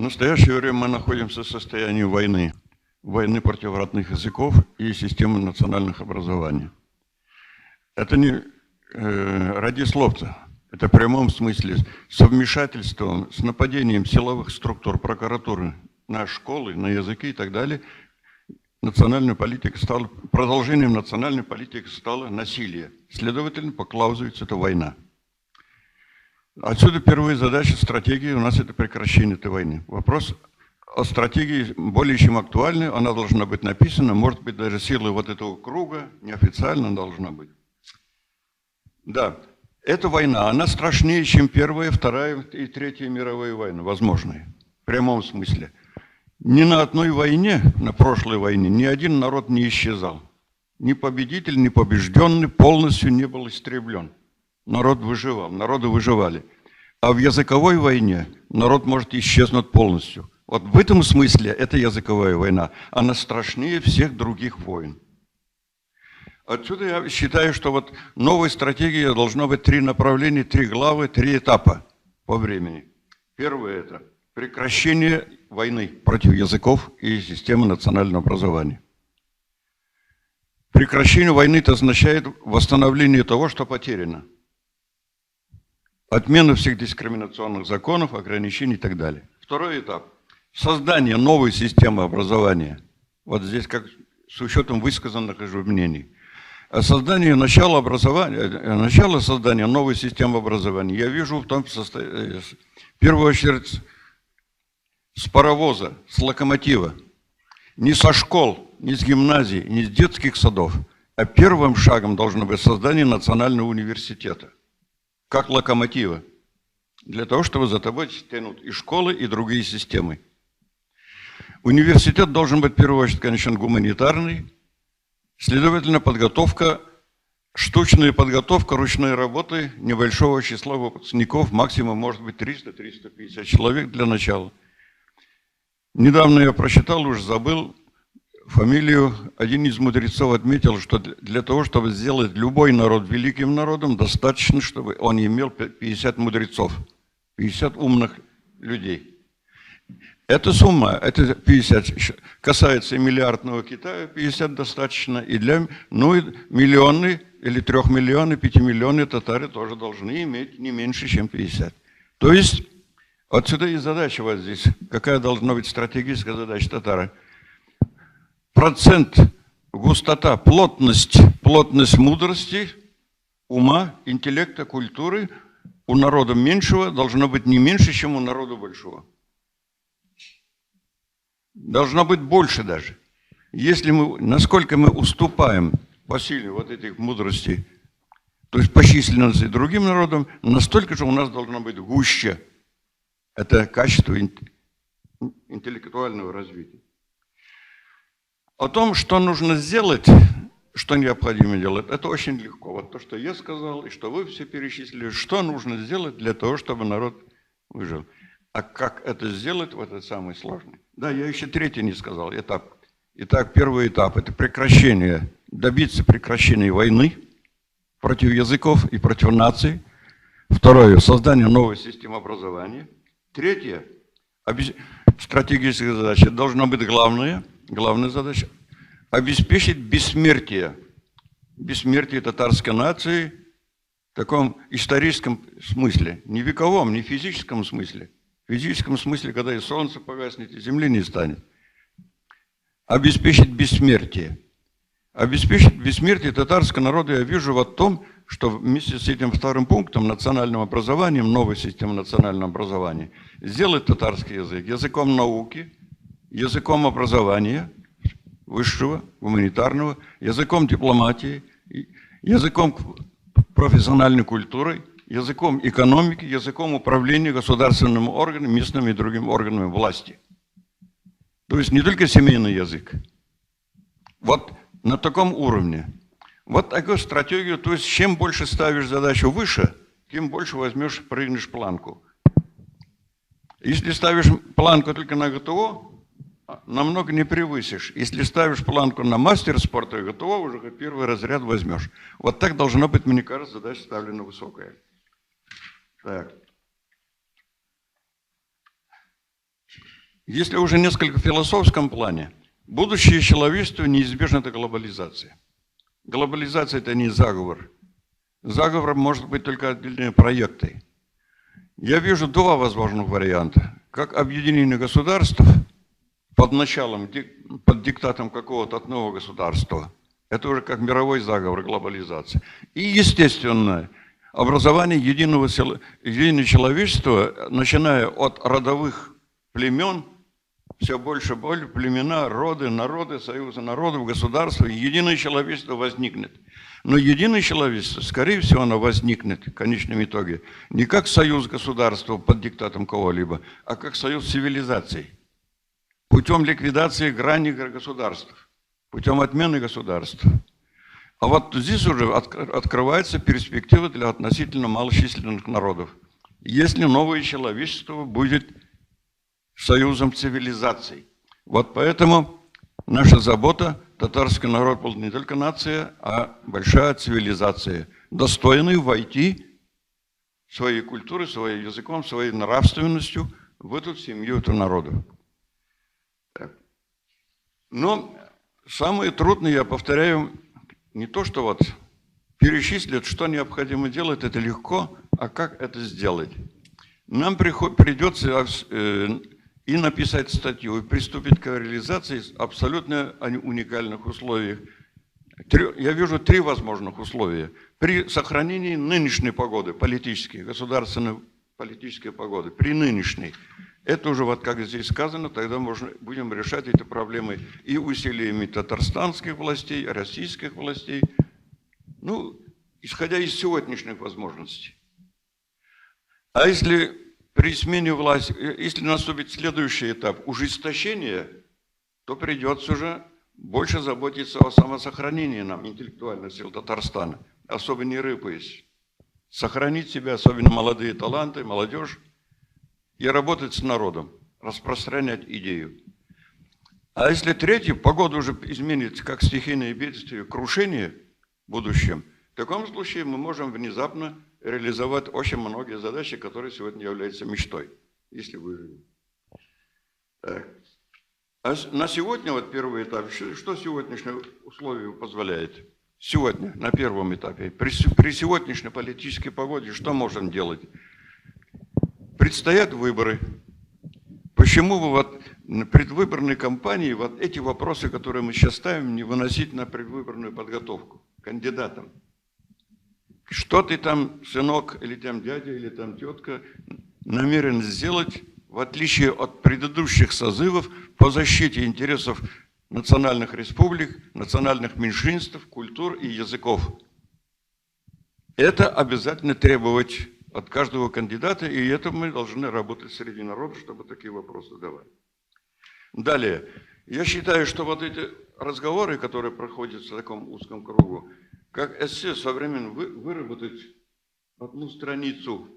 настоящее время мы находимся в состоянии войны. Войны против родных языков и системы национальных образований. Это не ради слов-то. Это в прямом смысле с вмешательством, с нападением силовых структур прокуратуры на школы, на языки и так далее. Национальная политика стала, продолжением национальной политики стало насилие. Следовательно, по клаузу это война. Отсюда первая задача стратегии у нас это прекращение этой войны. Вопрос о стратегии более чем актуальный, она должна быть написана, может быть даже силой вот этого круга, неофициально должна быть. Да, эта война, она страшнее, чем Первая, Вторая и Третья мировые войны, возможные, в прямом смысле. Ни на одной войне, на прошлой войне, ни один народ не исчезал. Ни победитель, ни побежденный полностью не был истреблен. Народ выживал, народы выживали. А в языковой войне народ может исчезнуть полностью. Вот в этом смысле это языковая война. Она страшнее всех других войн. Отсюда я считаю, что вот новой стратегии должно быть 3 направления, 3 главы, 3 этапа по времени. Первое – это прекращение войны против языков и системы национального образования. Прекращение войны – это означает восстановление того, что потеряно. Отмена всех дискриминационных законов, ограничений и так далее. Второй этап – создание новой системы образования. Вот здесь как с учетом высказанных уже мнений. Создание начала создания новой системы образования я вижу в том состоянии, в первую очередь, с паровоза, с локомотива. Не со школ, не с гимназий, не с детских садов, а первым шагом должно быть создание национального университета, как локомотива, для того, чтобы за тобой тянут и школы, и другие системы. Университет должен быть, в первую очередь, конечно, гуманитарный. Следовательно, подготовка, штучная подготовка ручной работы небольшого числа выпускников, максимум может быть 300-350 человек для начала. Недавно я прочитал, уже забыл фамилию, один из мудрецов отметил, что для того, чтобы сделать любой народ великим народом, достаточно, чтобы он имел 50 мудрецов, 50 умных людей. Эта сумма, это 50, касается и миллиардного Китая, 50 достаточно, и для, ну и миллионы, или 3 миллионы, 5 миллионы татары тоже должны иметь не меньше, чем 50. То есть, отсюда и задача вот здесь, какая должна быть стратегическая задача татара. Процент, густота, плотность мудрости, ума, интеллекта, культуры у народа меньшего должно быть не меньше, чем у народа большего. Должно быть больше даже. Если мы, насколько мы уступаем по силе вот этих мудростей, то есть по численности другим народам, настолько же у нас должно быть гуще. Это качество интеллектуального развития. О том, что нужно сделать, что необходимо делать, это очень легко. Вот то, что я сказал, и что вы все перечислили, что нужно сделать для того, чтобы народ выжил. А как это сделать, вот это самый сложный. Да, я еще третий не сказал, этап. Итак, первый этап – это прекращение, добиться прекращения войны против языков и против наций. Второе – создание новой системы образования. Третье – стратегическая задача. Должна быть главная задача – обеспечить бессмертие татарской нации в таком историческом смысле, не вековом, не физическом смысле. В физическом смысле, когда и солнце погаснет, и земли не станет. Обеспечить бессмертие. Обеспечить бессмертие татарского народа я вижу в том, что вместе с этим вторым пунктом, национальным образованием, новой системой национального образования, сделать татарский язык языком науки, языком образования, высшего, гуманитарного, языком дипломатии, языком профессиональной культуры, языком экономики, языком управления государственными органами, местными и другими органами власти. То есть не только семейный язык. Вот на таком уровне. Вот такую стратегию, то есть чем больше ставишь задачу выше, тем больше возьмешь, прыгнешь планку. Если ставишь планку только на ГТО, намного не превысишь. Если ставишь планку на мастер спорта и ГТО, уже первый разряд возьмешь. Вот так должна быть, мне кажется, задача ставлена высокая. Так. Если уже несколько в философском плане, будущее человечества неизбежно это глобализация. Глобализация – это не заговор. Заговор может быть только отдельные проекты. Я вижу два возможных варианта. Как объединение государств под началом, под диктатом какого-то одного государства. Это уже как мировой заговор, глобализация. И, естественно, образование единого человечества, начиная от родовых племен, все больше и больше, племена, роды, народы, союзы народов, государства, единое человечество возникнет. Но единое человечество, скорее всего, оно возникнет в конечном итоге не как союз государства под диктатом кого-либо, а как союз цивилизаций. Путем ликвидации граней государств, путем отмены государств. А вот здесь уже открывается перспектива для относительно малочисленных народов. Если новое человечество будет союзом цивилизаций. Вот поэтому наша забота, татарский народ был не только нация, а большая цивилизация, достойная войти своей культурой, своим языком, своей нравственностью в эту семью, эту народу. Но самое трудное, я повторяю, не то, что вот перечислить, что необходимо делать, это легко, а как это сделать. Нам придется и написать статью, и приступить к реализации абсолютно уникальных условиях. Я вижу три возможных условия. При сохранении нынешней погоды, политической, государственной политической погоды, при нынешней, это уже, вот как здесь сказано, тогда будем решать эти проблемы и усилиями татарстанских властей, российских властей, ну, исходя из сегодняшних возможностей. А если при смене власти, если наступит следующий этап ужесточения, то придется уже больше заботиться о самосохранении нам, интеллектуальных сил Татарстана, особо не рыпаясь. Сохранить себя, особенно молодые таланты, молодежь, и работать с народом, распространять идею. А если третий, погода уже изменится, как стихийное бедствие, крушение в будущем, в таком случае мы можем внезапно реализовать очень многие задачи, которые сегодня являются мечтой, если выживем. Так. А на сегодня, вот первый этап, что сегодняшние условия позволяет? Сегодня, на первом этапе, при сегодняшней политической погоде, что можем делать? Предстоят выборы. Почему бы вот на предвыборной кампании вот эти вопросы, которые мы сейчас ставим, не выносить на предвыборную подготовку кандидатам? Что ты там, сынок, или там дядя, или там тетка, намерен сделать, в отличие от предыдущих созывов, по защите интересов национальных республик, национальных меньшинств, культур и языков? Это обязательно требовать от каждого кандидата, и это мы должны работать среди народа, чтобы такие вопросы давать. Далее. Я считаю, что вот эти разговоры, которые проходят в таком узком кругу, как эссе современно выработать одну страницу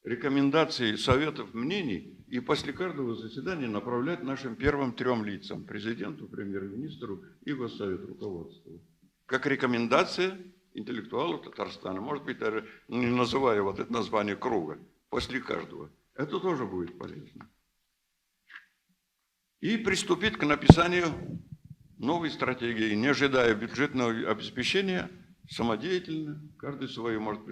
рекомендаций, советов, мнений, и после каждого заседания направлять нашим первым трем лицам, президенту, премьер-министру и госсовету руководства. Как рекомендация интеллектуалов Татарстана, может быть, даже не называя вот это название круга, после каждого. Это тоже будет полезно. И приступить к написанию новой стратегии, не ожидая бюджетного обеспечения, самодеятельно, каждый свою может